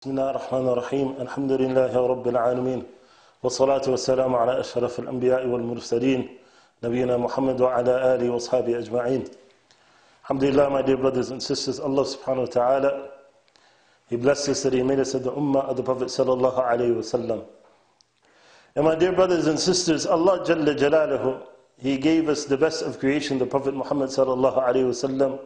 بسم الله الرحمن الرحيم الحمد لله رب العالمين والصلاة والسلام على أشرف الأنبياء والمرسلين نبينا محمد وعلى آله وأصحابه أجمعين. Alhamdulillah, my dear brothers and sisters, Allah subhanahu wa ta'ala, He blessed us that He made us of the ummah of the Prophet sallallahu alayhi wa sallam. And my dear brothers and sisters, Allah Jalla Jalaluhu, He gave us the best of creation, the Prophet Muhammad sallallahu alayhi wa sallam,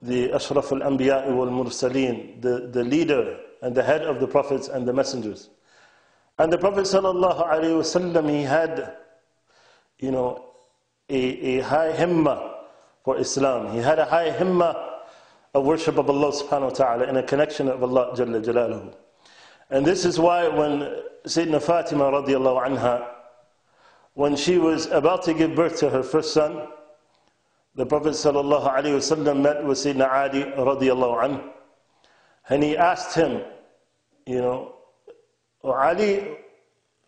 the Ashraf al-Anbiya wal-Mursaleen, the leader and the head of the prophets and the messengers. And the Prophet sallallahu alayhi wa sallam, he had, a high himmah for Islam. He had a high himmah of worship of Allah subhanahu wa ta'ala and a connection of Allah Jalla Jalaluhu. And this is why when Sayyidina Fatima radiallahu anha, when she was about to give birth to her first son, the Prophet sallallahu alayhi wa sallam met with Sayyidina Ali radiallahu anhu, and he asked him, Ali,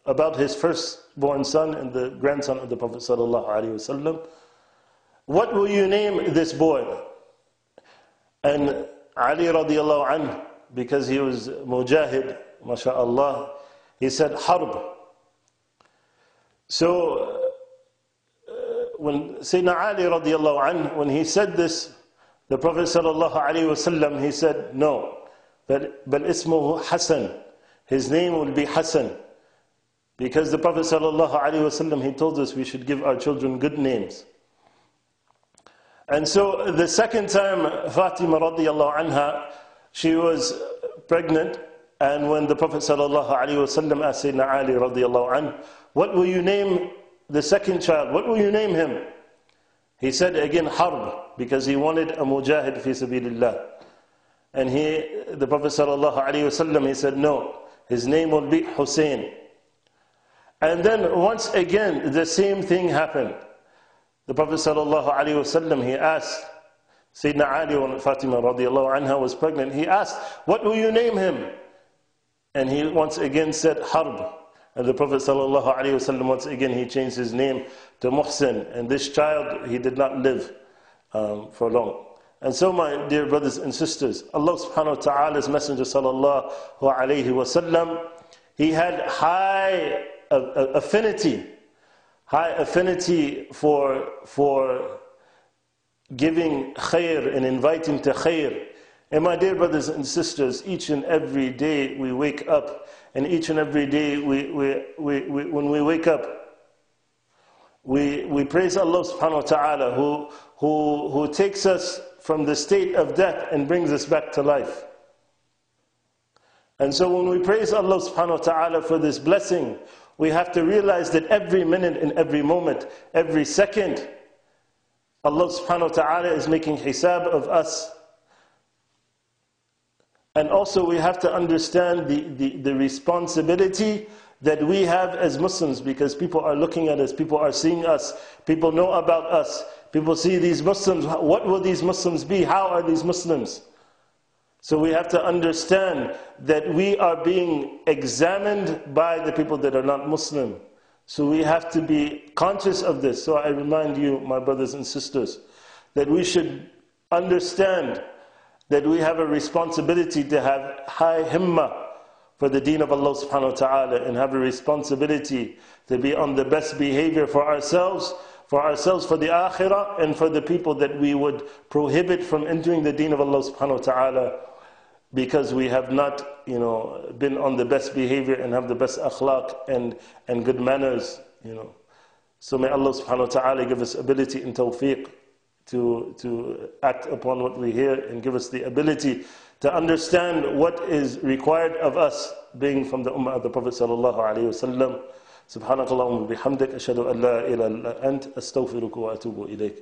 about his firstborn son and the grandson of the Prophet sallallahu alayhi wa sallam, what will you name this boy? And Ali radiallahu anhu, because he was mujahid, masha'Allah, he said Harb. So when Sayyidina Ali radiallahu anhu, when he said this, the Prophet sallallahu alayhi wa sallam, he said, no, bal ismuhu Hassan, his name will be Hassan. Because the Prophet sallallahu alayhi wa sallam, he told us we should give our children good names. And so the second time Fatima radiallahu anha, she was pregnant, and when the Prophet sallallahu alayhi wa sallam asked Sayyidina Ali radiallahu anhu, what will you name the second child? What will you name him? He said again Harb, because he wanted a mujahid fi sabilillah. And the Prophet sallallahu alayhi wa sallam, he said no, his name will be Hussein. And then once again the same thing happened. The Prophet sallallahu alayhi wa sallam, he asked Sayyidina Ali, when Fatima radiallahu anha was pregnant, he asked, what will you name him? And he once again said Harb. And the Prophet sallallahu alayhi wa sallam, once again he changed his name to Muhsin. And this child, he did not live for long. And so my dear brothers and sisters, Allah subhanahu wa ta'ala's Messenger sallallahu alayhi wa sallam, he had high affinity for giving khair and inviting to khair. And my dear brothers and sisters, each and every day we wake up, and each and every day when we wake up, we praise Allah subhanahu wa ta'ala who takes us from the state of death and brings us back to life. And so when we praise Allah subhanahu wa ta'ala for this blessing, we have to realize that every minute and every moment, every second, Allah subhanahu wa ta'ala is making hisab of us. And also we have to understand the responsibility that we have as Muslims, because people are looking at us, people are seeing us, people know about us, people see these Muslims, what will these Muslims be, how are these Muslims? So we have to understand that we are being examined by the people that are not Muslim. So we have to be conscious of this. So I remind you, my brothers and sisters, that we should understand that we have a responsibility to have high himmah for the deen of Allah subhanahu wa ta'ala, and have a responsibility to be on the best behavior for ourselves, for the akhirah, and for the people that we would prohibit from entering the deen of Allah subhanahu wa ta'ala, because we have not, been on the best behavior and have the best akhlaq and good manners, So may Allah subhanahu wa ta'ala give us ability and tawfiq to act upon what we hear, and give us the ability to understand what is required of us, being from the ummah of the Prophet sallallahu alayhi wa sallam. Subhanakallahumma bihamdik, ashhadu an la ilaha illa ant, astaghfiruka wa atubu ilayk.